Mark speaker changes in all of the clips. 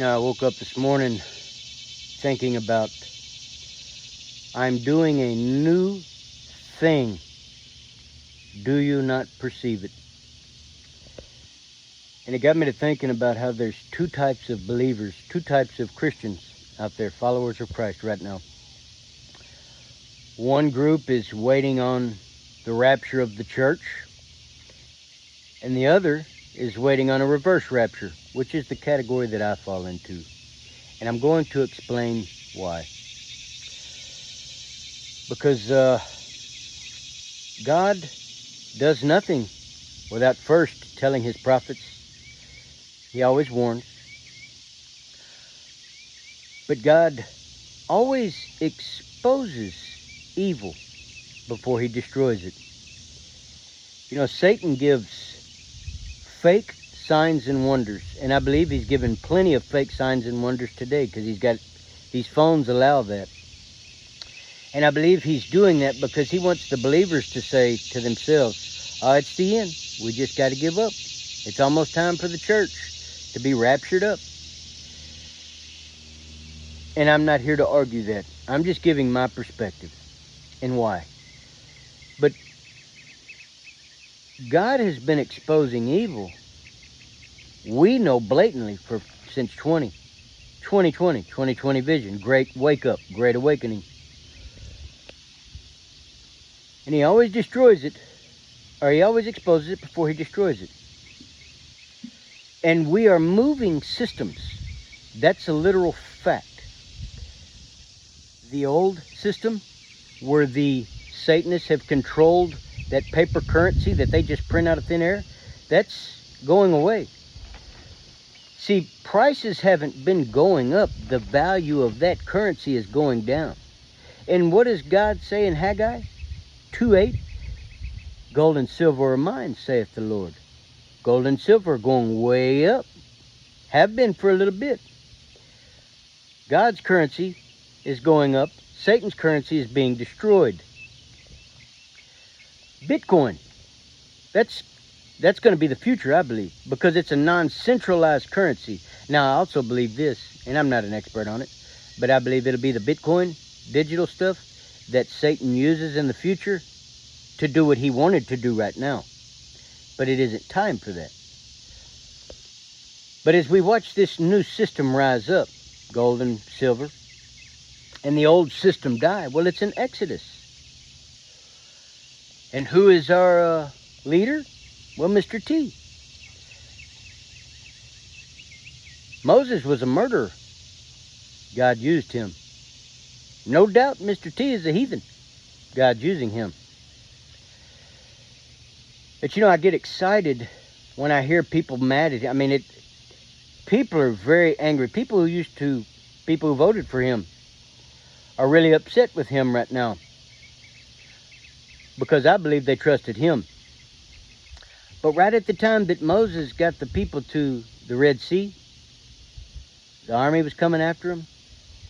Speaker 1: I woke up this morning thinking about I'm doing a new thing. Do you not perceive it? And it got me to thinking about how there's two types of believers, two types of Christians out there, followers of Christ right now. One group is waiting on the rapture of the church, and the other is waiting on a reverse rapture, which is the category that I fall into. And I'm going to explain why. Because God does nothing without first telling his prophets. He always warns. But God always exposes evil before he destroys it. Satan gives fake signs and wonders, and I believe he's given plenty of fake signs and wonders today because he's got these phones allow that. And I believe he's doing that because he wants the believers to say to themselves, oh, it's the end. We just got to give up. It's almost time for the church to be raptured up. And I'm not here to argue that. I'm just giving my perspective and why. But God has been exposing evil, we know blatantly, since 2020 vision, great wake up, great awakening. And he always destroys it, or he always exposes it before he destroys it. And we are moving systems. That's a literal fact. The old system, where the Satanists have controlled that paper currency that they just print out of thin air, that's going away. See, prices haven't been going up. The value of that currency is going down. And what does God say in Haggai 2:8? Gold and silver are mine, saith the Lord. Gold and silver are going way up. Have been for a little bit. God's currency is going up. Satan's currency is being destroyed. Bitcoin, that's going to be the future, I believe, because it's a non-centralized currency. Now, I also believe this, and I'm not an expert on it, but I believe it'll be the Bitcoin, digital stuff, that Satan uses in the future to do what he wanted to do right now. But it isn't time for that. But as we watch this new system rise up, gold and silver, and the old system die, well, it's an exodus. And who is our leader? Well, Mr. T. Moses was a murderer. God used him. No doubt Mr. T is a heathen. God's using him. But I get excited when I hear people mad at him. People are very angry. People who voted for him are really upset with him right now, because I believe they trusted him. But right at the time that Moses got the people to the Red Sea, the army was coming after him.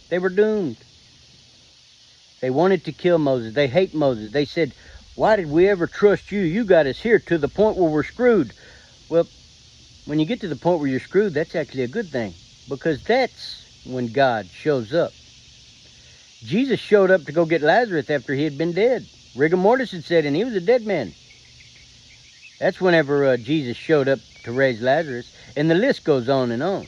Speaker 1: They were doomed. They wanted to kill Moses. They hate Moses. They said, why did we ever trust you? You got us here to the point where we're screwed. Well, when you get to the point where you're screwed, that's actually a good thing, because that's when God shows up. Jesus showed up to go get Lazarus after he had been dead. Rigor mortis had said, and he was a dead man. That's whenever Jesus showed up to raise Lazarus. And the list goes on and on.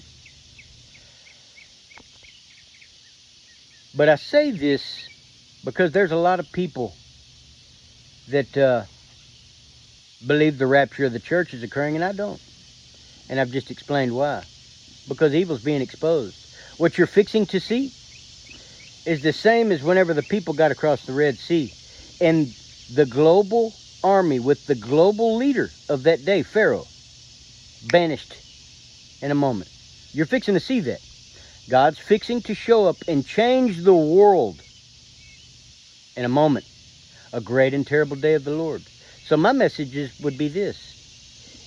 Speaker 1: But I say this because there's a lot of people that believe the rapture of the church is occurring, and I don't. And I've just explained why. Because evil's being exposed. What you're fixing to see is the same as whenever the people got across the Red Sea. And the global army with the global leader of that day, Pharaoh, vanished in a moment. You're fixing to see that. God's fixing to show up and change the world in a moment. A great and terrible day of the Lord. So my message would be this.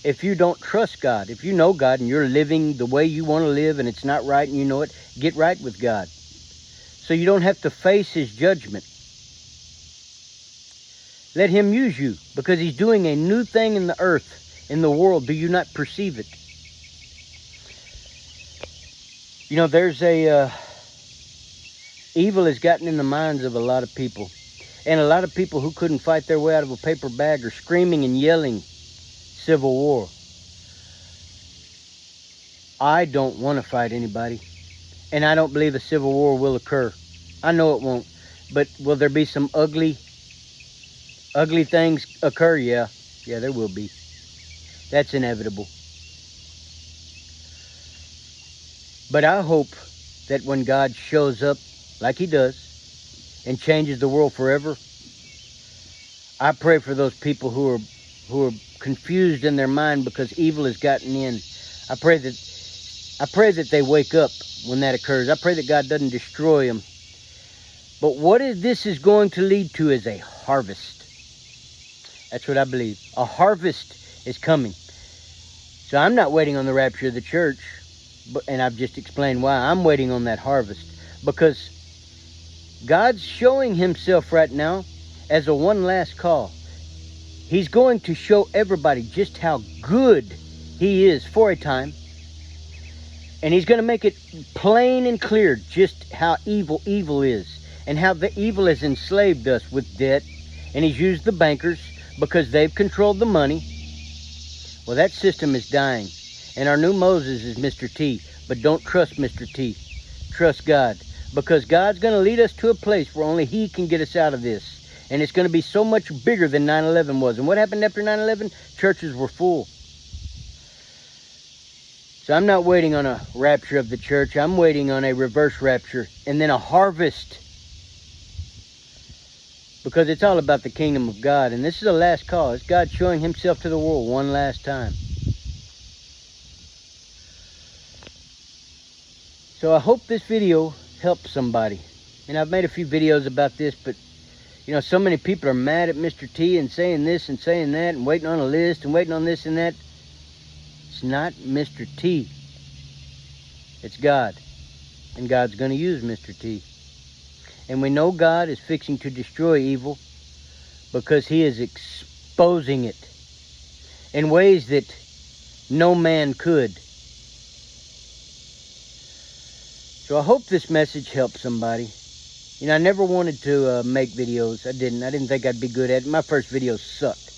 Speaker 1: If you don't trust God, if you know God and you're living the way you want to live and it's not right and you know it, get right with God, so you don't have to face his judgment. Let him use you, because he's doing a new thing in the earth, in the world. Do you not perceive it? You know, there's a... evil has gotten in the minds of a lot of people. And a lot of people who couldn't fight their way out of a paper bag are screaming and yelling civil war. I don't want to fight anybody. And I don't believe a civil war will occur. I know it won't. But will there be some ugly things occur? Yeah. Yeah, there will be. That's inevitable. But I hope that when God shows up, like he does, and changes the world forever, I pray for those people who are confused in their mind because evil has gotten in. I pray that they wake up when that occurs. I pray that God doesn't destroy them. But what this is going to lead to is a harvest. That's what I believe. A harvest is coming. So I'm not waiting on the rapture of the church, and I've just explained why. I'm waiting on that harvest because God's showing himself right now as a one last call. He's going to show everybody just how good he is for a time. And he's going to make it plain and clear just how evil is. And how the evil has enslaved us with debt. And he's used the bankers because they've controlled the money. Well, that system is dying. And our new Moses is Mr. T. But don't trust Mr. T. Trust God. Because God's going to lead us to a place where only he can get us out of this. And it's going to be so much bigger than 9/11 was. And what happened after 9/11? Churches were full. So I'm not waiting on a rapture of the church. I'm waiting on a reverse rapture. And then a harvest. Because it's all about the kingdom of God. And this is the last call. It's God showing himself to the world one last time. So I hope this video helps somebody. And I've made a few videos about this, but you know, so many people are mad at Mr. T and saying this and saying that and waiting on a list and waiting on this and that. It's not Mr. T. It's God. And God's going to use Mr. T. And we know God is fixing to destroy evil because he is exposing it in ways that no man could. So I hope this message helps somebody. You know, I never wanted to make videos. I didn't think I'd be good at it. My first videos sucked.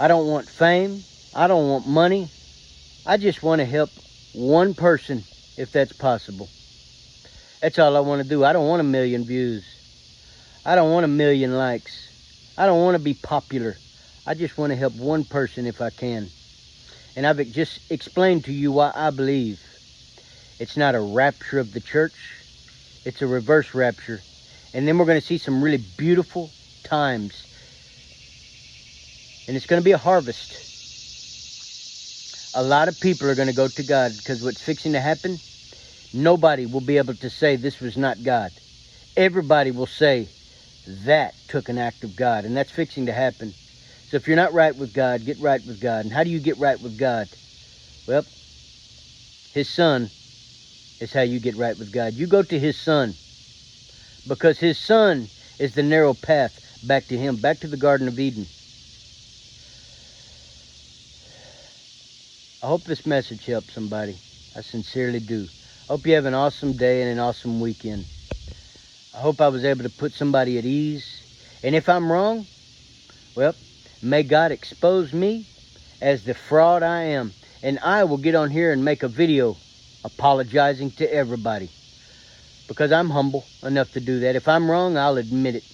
Speaker 1: I don't want fame. I don't want money. I just want to help one person if that's possible. That's all I want to do. I don't want 1 million views. I don't want 1 million likes. I don't want to be popular. I just want to help one person if I can. And I've just explained to you why I believe it's not a rapture of the church. It's a reverse rapture. And then we're going to see some really beautiful times. And it's going to be a harvest. A lot of people are going to go to God because what's fixing to happen, nobody will be able to say this was not God. Everybody will say that took an act of God. And that's fixing to happen. So if you're not right with God, get right with God. And how do you get right with God? Well, his son is how you get right with God. You go to his son. Because his son is the narrow path back to him. Back to the Garden of Eden. I hope this message helps somebody. I sincerely do. I hope you have an awesome day and an awesome weekend. I hope I was able to put somebody at ease. And if I'm wrong, well, may God expose me as the fraud I am. And I will get on here and make a video apologizing to everybody. Because I'm humble enough to do that. If I'm wrong, I'll admit it.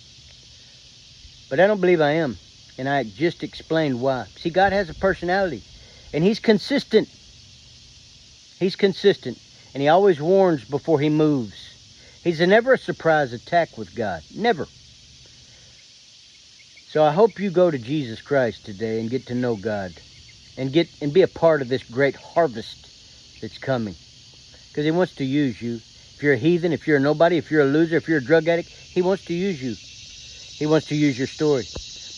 Speaker 1: But I don't believe I am. And I just explained why. See, God has a personality. And he's consistent. He's consistent. And he always warns before he moves. He's never a surprise attack with God. Never. So I hope you go to Jesus Christ today and get to know God. And be a part of this great harvest that's coming. Because he wants to use you. If you're a heathen, if you're a nobody, if you're a loser, if you're a drug addict, he wants to use you. He wants to use your story.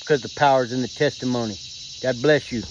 Speaker 1: Because the power's in the testimony. God bless you.